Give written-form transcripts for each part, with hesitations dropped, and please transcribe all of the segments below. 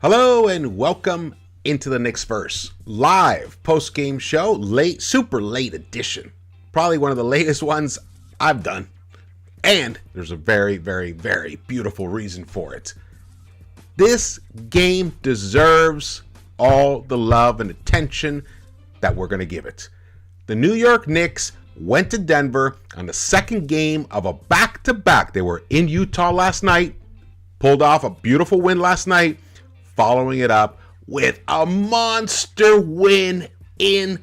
Hello and welcome into the Knicks-Verse live post-game show, super late edition. Probably one of the latest ones I've done. And there's a very, very, very beautiful reason for it. This game deserves all the love and attention that we're going to give it. The New York Knicks went to Denver on the second game of a back-to-back. They were in Utah last night, pulled off a beautiful win last night, following it up with a monster win in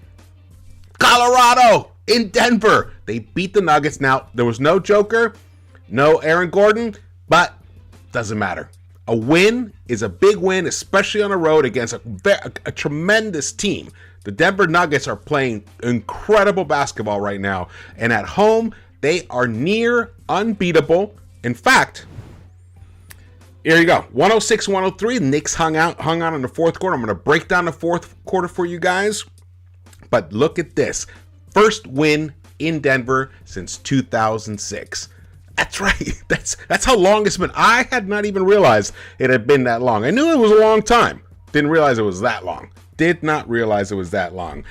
Colorado, in Denver. They beat the Nuggets. Now, there was no Joker, no Aaron Gordon, but doesn't matter. A win is a big win, especially on the road against a tremendous team. The Denver Nuggets are playing incredible basketball right now, and at home, they are near unbeatable. In fact, here you go, 106-103. The Knicks hung out in the fourth quarter. I'm going to break down the fourth quarter for you guys. But look at this. First win in Denver since 2006. That's right. That's how long it's been. I had not even realized it had been that long. I knew it was a long time. Didn't realize it was that long. Did not realize it was that long.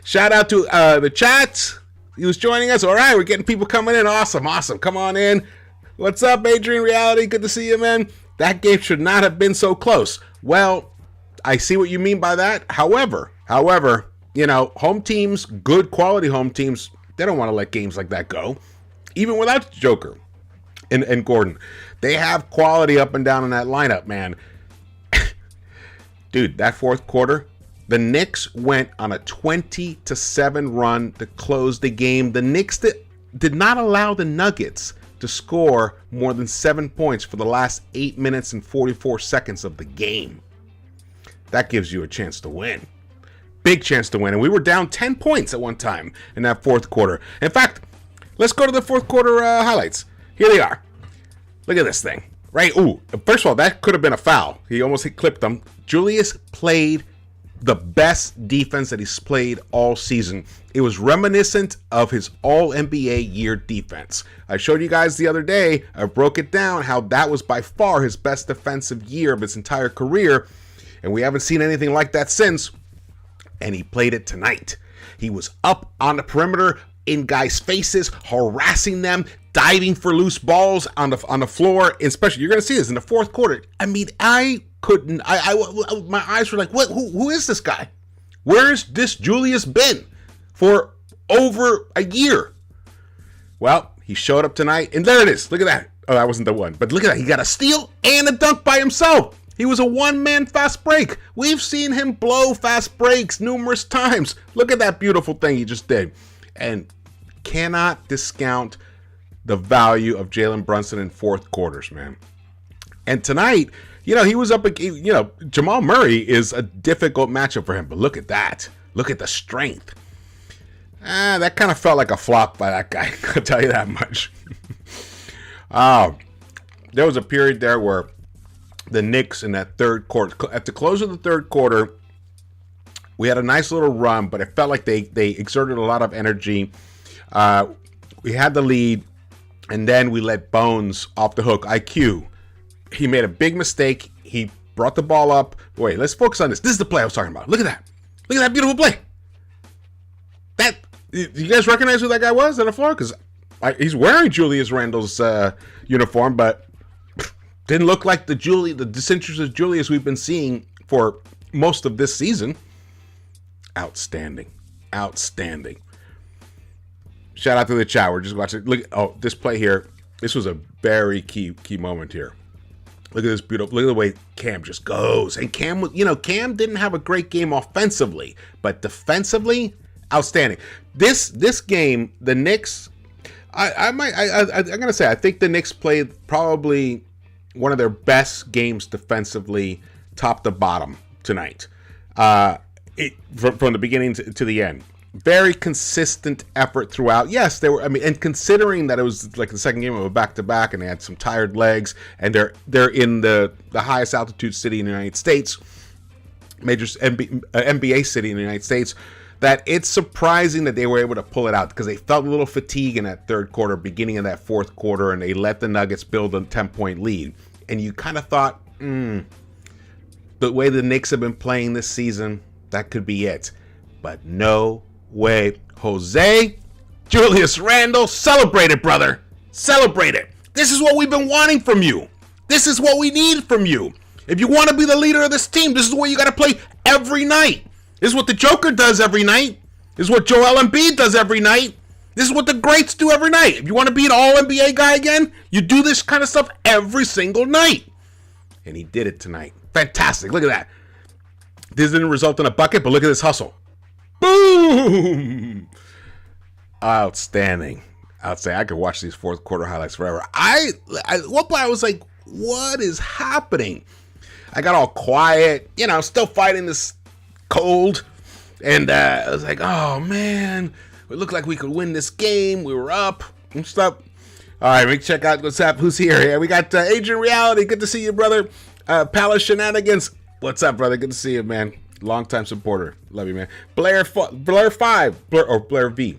Shout out to the chat. He was joining us. All right, we're getting people coming in. Awesome. Come on in. What's up, Adrian Reality? Good to see you, man. That game should not have been so close. Well, I see what you mean by that. However, you know, home teams, good quality home teams, they don't want to let games like that go. Even without Joker and Gordon. They have quality up and down in that lineup, man. Dude, that fourth quarter, the Knicks went on a 20-7 run to close the game. The Knicks did not allow the Nuggets to score more than 7 points for the last 8 minutes and 44 seconds of the game. That gives you a chance to win. Big chance to win. And we were down 10 points at one time in that fourth quarter. In fact, let's go to the fourth quarter highlights. Here they are. Look at this thing. Right? Ooh, first of all, that could have been a foul. He almost clipped them. Julius played the best defense that he's played all season. It was reminiscent of his all-NBA year defense. I showed you guys the other day, I broke it down, how that was by far his best defensive year of his entire career, and we haven't seen anything like that since, and he played it tonight. He was up on the perimeter, in guys' faces, harassing them, diving for loose balls on the floor, especially, you're going to see this in the fourth quarter. I mean, my eyes were like, what? Who is this guy? Where's this Julius been for over a year? Well, he showed up tonight, and there it is. Look at that. Oh, that wasn't the one. But look at that. He got a steal and a dunk by himself. He was a one-man fast break. We've seen him blow fast breaks numerous times. Look at that beautiful thing he just did. And cannot discount the value of Jalen Brunson in fourth quarters, man. And tonight, you know, he was up, you know, Jamal Murray is a difficult matchup for him, but look at that. Look at the strength. That kind of felt like a flop by that guy, I'll tell you that much. There was a period there where the Knicks in that third quarter, at the close of the third quarter, we had a nice little run, but it felt like they exerted a lot of energy. We had the lead, and then we let Bones off the hook. IQ. He made a big mistake. He brought the ball up. Wait, let's focus on this. This is the play I was talking about. Look at that. Look at that beautiful play. You guys recognize who that guy was on the floor? Because he's wearing Julius Randle's uniform, but didn't look like the disinterested Julius we've been seeing for most of this season. Outstanding. Shout out to the chat. We're just watching. Look, this play here. This was a very key moment here. Look at this beautiful. Look at the way Cam just goes. And Cam didn't have a great game offensively, but defensively, outstanding. This game, the Knicks. I'm gonna say I think the Knicks played probably one of their best games defensively, top to bottom tonight. From the beginning to the end. Very consistent effort throughout. Yes, they were. I mean, and considering that it was like the second game of a back-to-back, and they had some tired legs, and they're in the highest altitude city in the United States, major NBA city in the United States, that it's surprising that they were able to pull it out because they felt a little fatigue in that third quarter, beginning of that fourth quarter, and they let the Nuggets build a 10-point lead. And you kind of thought, the the way the Knicks have been playing this season, that could be it. But no way. Jose Julius Randle, celebrate it, brother. Celebrate it. This is what we've been wanting from you. This is what we need from you. If you want to be the leader of this team, this is what you got to play every night. This is what the Joker does every night. This is what Joel Embiid does every night. This is what the greats do every night. If you want to be an all-NBA guy again, you do this kind of stuff every single night. And he did it tonight. Fantastic. Look at that. This didn't result in a bucket, but look at this hustle. Boom! Outstanding. Outstanding. I could watch these fourth quarter highlights forever. At one point I was like, what is happening? I got all quiet, still fighting this cold. And I was like, oh man, it looked like we could win this game. We were up and stuff. All right, we check out what's up. Who's here? Yeah, we got Agent Reality. Good to see you, brother. Palace Shenanigans. What's up, brother? Good to see you, man. Longtime supporter. Love you, man. Blair V.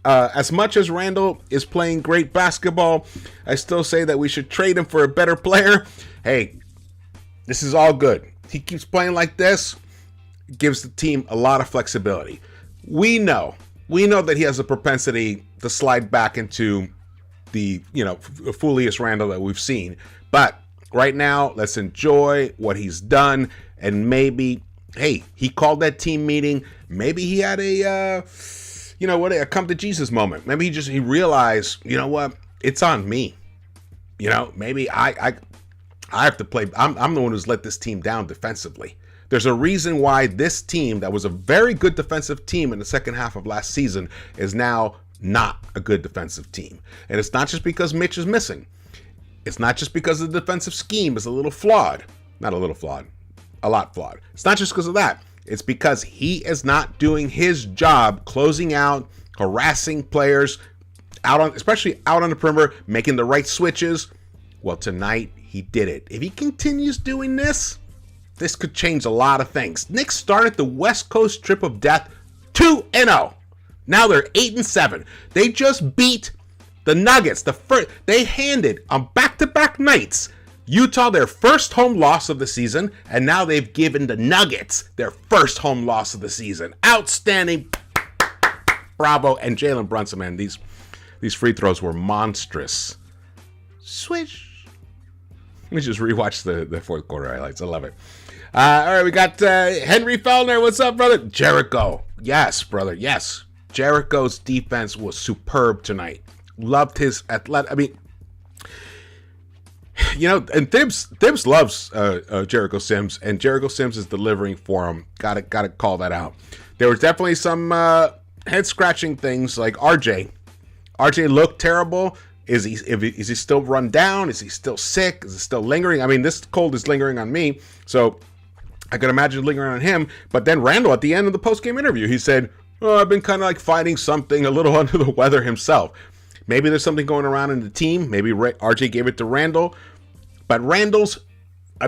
As much as Randle is playing great basketball, I still say that we should trade him for a better player. Hey, this is all good. He keeps playing like this, gives the team a lot of flexibility. We know that he has a propensity to slide back into the, fooliest Randle that we've seen. But right now, let's enjoy what he's done. And maybe, hey, he called that team meeting. Maybe he had a come to Jesus moment. Maybe he realized, you know what, it's on me. Maybe I have to play. I'm the one who's let this team down defensively. There's a reason why this team that was a very good defensive team in the second half of last season is now not a good defensive team. And it's not just because Mitch is missing. It's not just because the defensive scheme is a little flawed. Not a little flawed. A lot flawed. It's not just because of that. It's because he is not doing his job closing out, harassing players, especially out on the perimeter, making the right switches. Well, tonight he did it. If he continues doing this could change a lot of things. Knicks started the West Coast trip of death 2-0. Now they're 8-7. They just beat the Nuggets. They handed on back-to-back nights Utah their first home loss of the season, and now they've given the Nuggets their first home loss of the season. Outstanding. Bravo. And Jalen Brunson, man, these free throws were monstrous. Swish. Let me just rewatch the fourth quarter highlights. I love it. All right, we got Henry Fellner. What's up, brother? Jericho. Yes, brother. Yes. Jericho's defense was superb tonight. Loved his athletic. I mean, and Thibs loves Jericho Sims, and Jericho Sims is delivering for him. Gotta call that out. There was definitely some head scratching things like RJ. RJ looked terrible. Is he still run down? Is he still sick? Is it still lingering? I mean, this cold is lingering on me, so I could imagine lingering on him. But then Randle, at the end of the post-game interview, he said, "Oh, I've been kind of like fighting something, a little under the weather himself." Maybe there's something going around in the team. Maybe RJ gave it to Randle. But Randle's,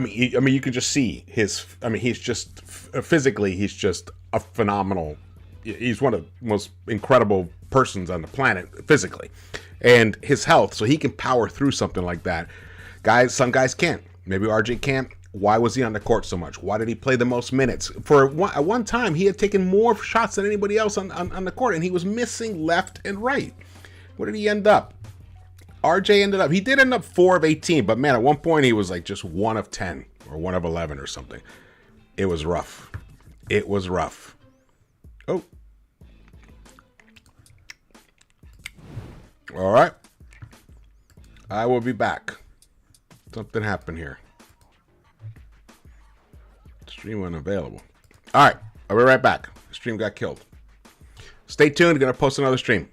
you can just see he's just physically, he's just a phenomenal. He's one of the most incredible persons on the planet physically, and his health, so he can power through something like that. Some guys can't. Maybe RJ can't. Why was he on the court so much? Why did he play the most minutes? At one time, he had taken more shots than anybody else on the court, and he was missing left and right. What did he end up? He did end up 4 of 18, but man, at one point he was like just 1 of 10 or 1 of 11 or something. It was rough. It was rough. Oh. All right. I will be back. Something happened here. Stream unavailable. All right. I'll be right back. The stream got killed. Stay tuned. Going to post another stream.